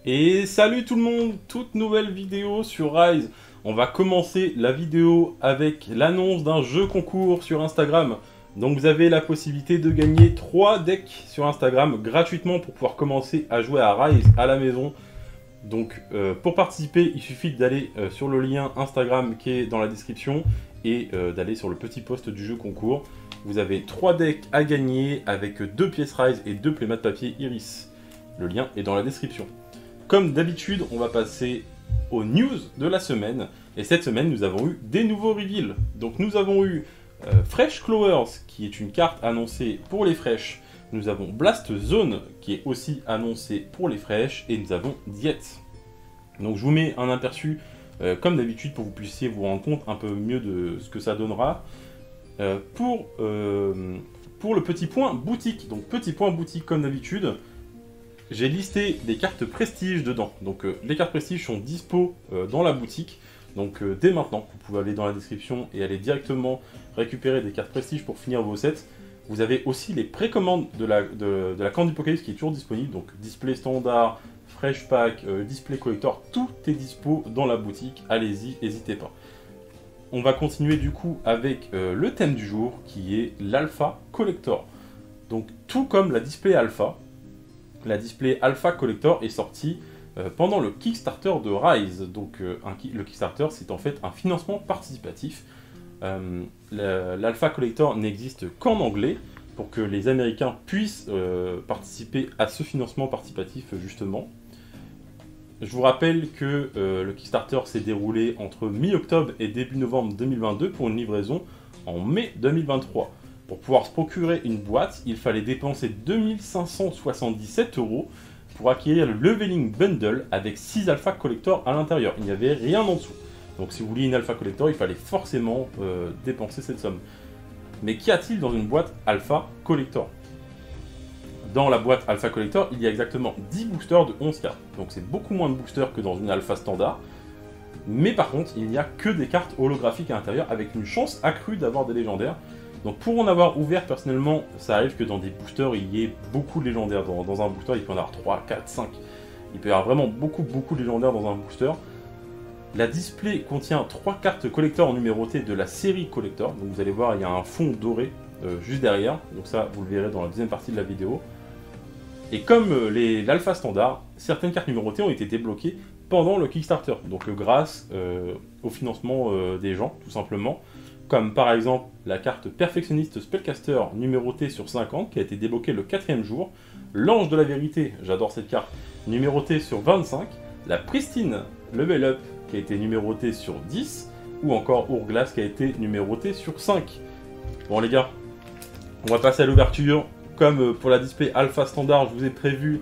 Et salut tout le monde, toute nouvelle vidéo sur Rise. On va commencer la vidéo avec l'annonce d'un jeu concours sur Instagram. Donc vous avez la possibilité de gagner 3 decks sur Instagram gratuitement pour pouvoir commencer à jouer à Rise à la maison. Donc pour participer, il suffit d'aller sur le lien Instagram qui est dans la description et d'aller sur le petit post du jeu concours. Vous avez 3 decks à gagner avec 2 pièces Rise et 2 plémas de papier Iris. Le lien est dans la description. Comme d'habitude, on va passer aux news de la semaine. Et cette semaine, nous avons eu des nouveaux reveals. Donc nous avons eu Fresh Clovers, qui est une carte annoncée pour les Fresh. Nous avons Blast Zone, qui est aussi annoncé pour les Fresh. Et nous avons Diet. Donc je vous mets un aperçu, comme d'habitude, pour que vous puissiez vous rendre compte un peu mieux de ce que ça donnera. Pour le petit point boutique. Donc petit point boutique, comme d'habitude. J'ai listé des cartes prestige dedans. Donc les cartes prestige sont dispo dans la boutique. Donc dès maintenant, vous pouvez aller dans la description et aller directement récupérer des cartes prestige pour finir vos sets. Vous avez aussi les précommandes de la Candy Pokédex qui est toujours disponible. Donc display standard, fresh pack, display collector, tout est dispo dans la boutique. Allez-y, n'hésitez pas. On va continuer du coup avec le thème du jour qui est l'Alpha Collector. Donc tout comme la display Alpha. La display Alpha Collector est sortie pendant le Kickstarter de Rise. Donc le Kickstarter, c'est en fait un financement participatif. L'Alpha Collector n'existe qu'en anglais pour que les Américains puissent participer à ce financement participatif justement. Je vous rappelle que le Kickstarter s'est déroulé entre mi-octobre et début novembre 2022 pour une livraison en mai 2023. Pour pouvoir se procurer une boîte, il fallait dépenser 2577 € pour acquérir le Leveling Bundle avec 6 Alpha Collector à l'intérieur. Il n'y avait rien en dessous. Donc si vous vouliez une Alpha Collector, il fallait forcément dépenser cette somme. Mais qu'y a-t-il dans une boîte Alpha Collector? Dans la boîte Alpha Collector, il y a exactement 10 boosters de 11 cartes. Donc c'est beaucoup moins de boosters que dans une Alpha standard. Mais par contre, il n'y a que des cartes holographiques à l'intérieur avec une chance accrue d'avoir des légendaires. Donc pour en avoir ouvert personnellement, ça arrive que dans des boosters, il y ait beaucoup de légendaires. Dans un booster, il peut y en avoir 3, 4, 5. Il peut y avoir vraiment beaucoup de légendaires dans un booster. La display contient 3 cartes collector numérotées de la série collector. Donc vous allez voir, il y a un fond doré juste derrière. Donc ça, vous le verrez dans la deuxième partie de la vidéo. Et comme l'alpha standard, certaines cartes numérotées ont été débloquées pendant le Kickstarter. Donc grâce au financement des gens, tout simplement. Comme par exemple la carte Perfectionniste Spellcaster numérotée sur 50 qui a été débloquée le 4ème jour, l'Ange de la Vérité, j'adore cette carte, numérotée sur 25, la Pristine Level Up qui a été numérotée sur 10, ou encore Hourglass qui a été numérotée sur 5. Bon les gars, on va passer à l'ouverture. Comme pour la display Alpha Standard, je vous ai prévu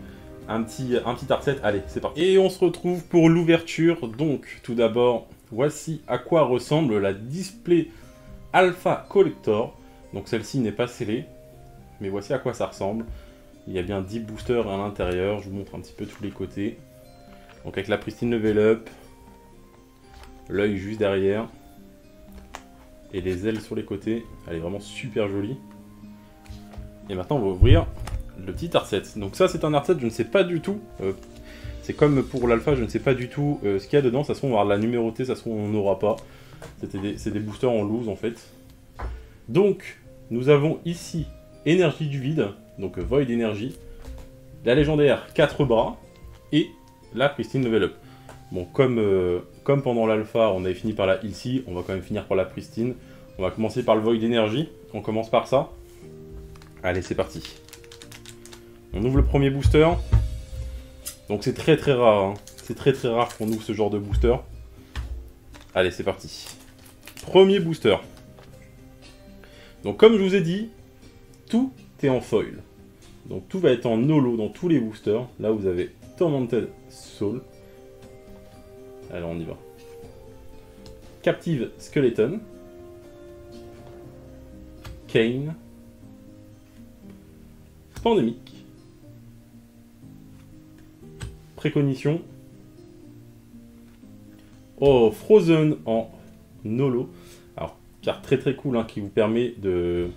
un petit art set. Allez, c'est parti. Et on se retrouve pour l'ouverture. Donc tout d'abord, voici à quoi ressemble la display Alpha Collector. Donc celle-ci n'est pas scellée, mais voici à quoi ça ressemble. Il y a bien 10 boosters à l'intérieur, je vous montre un petit peu tous les côtés. Donc avec la Pristine Level Up, l'œil juste derrière, et les ailes sur les côtés. Elle est vraiment super jolie. Et maintenant on va ouvrir le petit art set. Donc ça c'est un art set, je ne sais pas du tout, c'est comme pour l'alpha, je ne sais pas du tout ce qu'il y a dedans. Ça se trouve on va avoir de la numérotée, ça se trouve on n'aura pas. C'est des boosters en loose en fait. Donc, nous avons ici Énergie du vide, donc Void Energy, la légendaire 4 bras et la Pristine Level Up. Bon, comme pendant l'alpha, on avait fini par la Ilsi, on va quand même finir par la Pristine. On va commencer par le Void Energy, on commence par ça. Allez, c'est parti. On ouvre le premier booster. Donc c'est très rare, hein. C'est très rare qu'on ouvre ce genre de booster. Allez, c'est parti. Premier booster. Donc comme je vous ai dit, tout est en foil. Donc tout va être en holo dans tous les boosters. Là vous avez Tormented Soul. Allez, on y va. Captive Skeleton. Kane. Pandémique. Précognition. Oh, Frozen en holo. Alors, carte très cool hein, qui vous permet de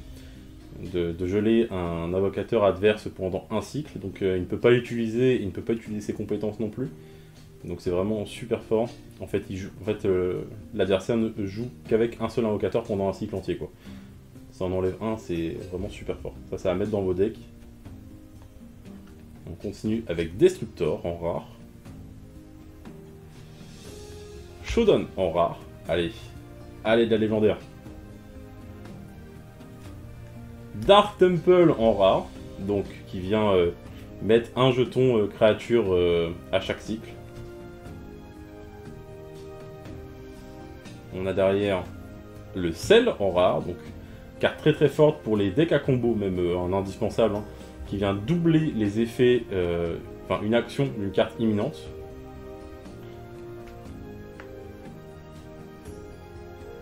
de geler un invocateur adverse pendant un cycle. Donc il ne peut pas l'utiliser, il ne peut pas utiliser ses compétences non plus. Donc c'est vraiment super fort. En fait, l'adversaire ne joue qu'avec un seul invocateur pendant un cycle entier, quoi. Ça en enlève un, c'est vraiment super fort. Ça, ça va mettre dans vos decks. On continue avec Destructor en rare. Shodan en rare. Allez. Allez, de la légendaire. Dark Temple en rare. Donc, qui vient mettre un jeton créature à chaque cycle. On a derrière le Sel en rare. Donc, carte très très forte pour les decks à combo, même un indispensable. Hein, qui vient doubler les effets, enfin une action d'une carte imminente.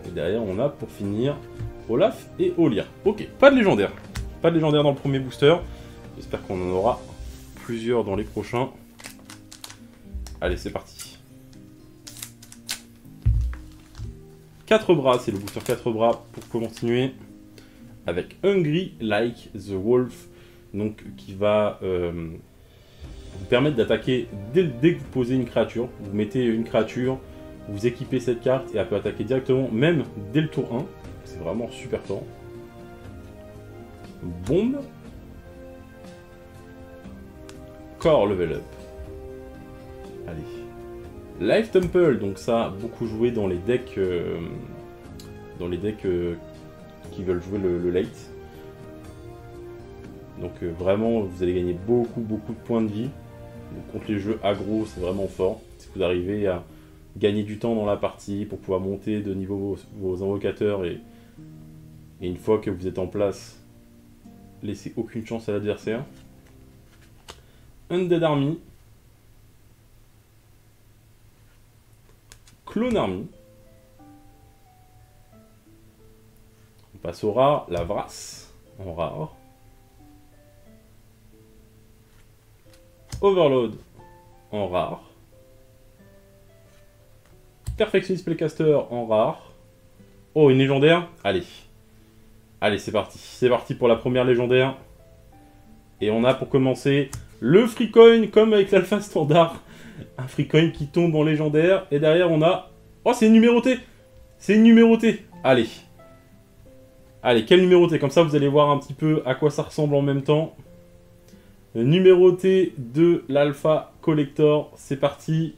Et derrière on a pour finir Olaf et Olia. Ok, pas de légendaire. Pas de légendaire dans le premier booster. J'espère qu'on en aura plusieurs dans les prochains. Allez, c'est parti. 4 bras, c'est le booster 4 bras pour continuer. Avec Hungry Like the Wolf. Donc qui va vous permettre d'attaquer dès que vous posez une créature. Vous mettez une créature, vous équipez cette carte et elle peut attaquer directement, même dès le tour 1. C'est vraiment super fort. Bombe. Core level up. Allez. Life Temple, donc ça, beaucoup joué dans les decks, qui veulent jouer le late. Donc vraiment, vous allez gagner beaucoup de points de vie. Donc, contre les jeux aggro, c'est vraiment fort. Si vous arrivez à gagner du temps dans la partie pour pouvoir monter de niveau vos invocateurs et une fois que vous êtes en place, laissez aucune chance à l'adversaire. Undead Army. Clone Army. On passe au rare, la Vrasse en rare. Overload en rare. Perfectionist Spellcaster en rare. Oh, une légendaire. Allez. Allez, c'est parti. C'est parti pour la première légendaire. Et on a pour commencer le free coin comme avec l'alpha standard. Un free coin qui tombe en légendaire. Et derrière on a... Oh, c'est une numérotée. C'est une numérotée. Allez. Allez, quelle numérotée? Comme ça vous allez voir un petit peu à quoi ça ressemble en même temps. Numéroté de l'Alpha Collector, c'est parti.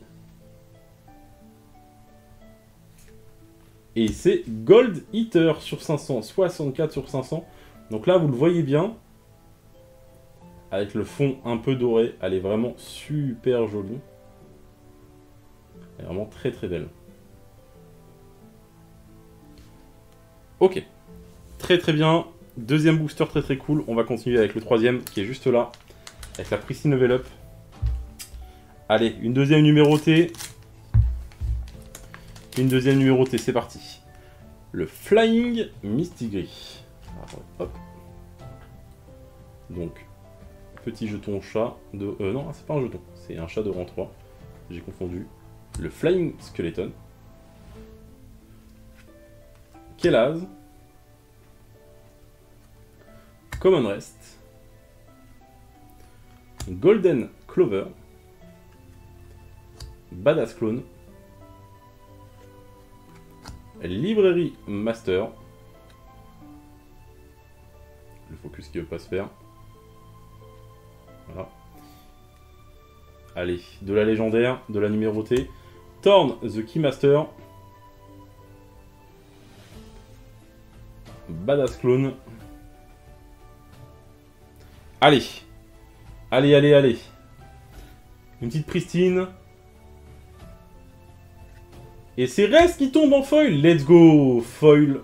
Et c'est Gold Eater sur 500, 64 sur 500. Donc là, vous le voyez bien. Avec le fond un peu doré, elle est vraiment super jolie. Elle est vraiment très très belle. Ok. Très très bien. Deuxième booster très très cool. On va continuer avec le troisième qui est juste là. Avec la Pristine Level Up. Allez, une deuxième numérotée. Une deuxième numérotée, c'est parti. Le Flying Mistigris. Hop. Donc, petit jeton chat de... non, c'est pas un jeton, c'est un chat de rang 3. J'ai confondu. Le Flying Skeleton. Kelaz. Common Rest. Golden Clover. Badass Clone. Librairie Master. Le focus qui veut pas se faire. Voilà. Allez, de la légendaire, de la numérotée. Thorn the Keymaster. Badass Clone. Allez. Allez, allez, allez. Une petite Pristine. Et c'est Rest qui tombe en foil. Let's go. Foil.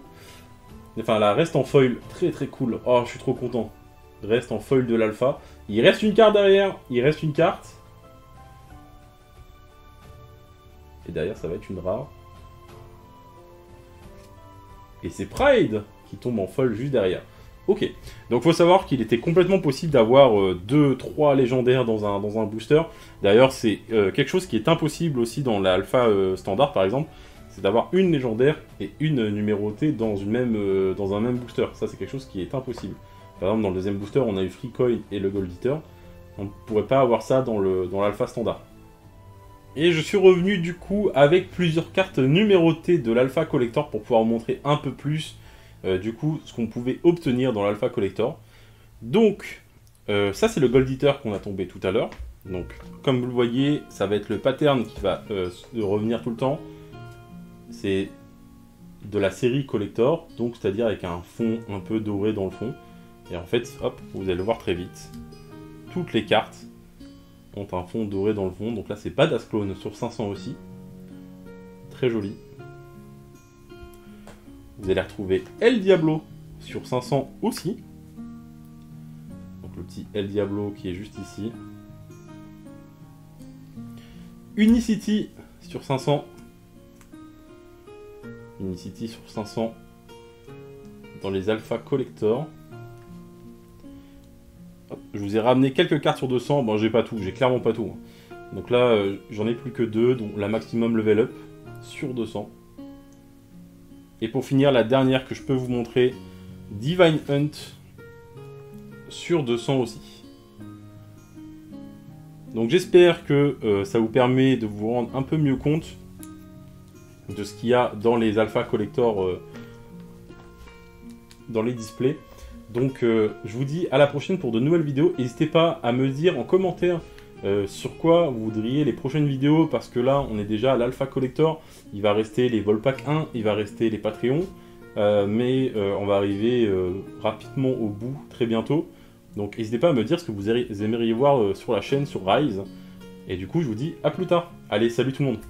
Enfin, là, Rest en foil. Très, très cool. Oh, je suis trop content. Reste en foil de l'alpha. Il reste une carte derrière. Il reste une carte. Et derrière, ça va être une rare. Et c'est Pride qui tombe en foil juste derrière. Ok, donc faut savoir qu'il était complètement possible d'avoir 2-3 légendaires dans un booster. D'ailleurs, c'est quelque chose qui est impossible aussi dans l'alpha standard par exemple, c'est d'avoir une légendaire et une numérotée dans un même booster. Ça, c'est quelque chose qui est impossible. Par exemple, dans le deuxième booster, on a eu Free Coin et le Gold Eater. On ne pourrait pas avoir ça dans l'alpha standard. Et je suis revenu du coup avec plusieurs cartes numérotées de l'alpha collector pour pouvoir vous montrer un peu plus du coup ce qu'on pouvait obtenir dans l'alpha collector. Donc ça c'est le Gold Eater qu'on a tombé tout à l'heure. Donc comme vous le voyez, ça va être le pattern qui va revenir tout le temps. C'est de la série collector, donc c'est-à-dire avec un fond un peu doré dans le fond. Et en fait, hop, vous allez le voir très vite. Toutes les cartes ont un fond doré dans le fond. Donc là, c'est Badass Clone sur 500 aussi. Très joli. Vous allez retrouver El Diablo sur 500 aussi. Donc le petit El Diablo qui est juste ici. Unicity sur 500. Unicity sur 500 dans les Alpha Collector. Je vous ai ramené quelques cartes sur 200. Bon, j'ai pas tout, j'ai clairement pas tout. Donc là, j'en ai plus que 2, donc la maximum level up sur 200. Et pour finir, la dernière que je peux vous montrer, Divine Hunt sur 200 aussi. Donc j'espère que ça vous permet de vous rendre un peu mieux compte de ce qu'il y a dans les Alpha Collector dans les displays. Donc je vous dis à la prochaine pour de nouvelles vidéos. N'hésitez pas à me dire en commentaire sur quoi vous voudriez les prochaines vidéos, parce que là on est déjà à l'Alpha Collector. Il va rester les Volpack 1, il va rester les Patreons, mais on va arriver rapidement au bout très bientôt. Donc n'hésitez pas à me dire ce que vous aimeriez voir sur la chaîne, sur Rise. Et du coup je vous dis à plus tard. Allez, salut tout le monde.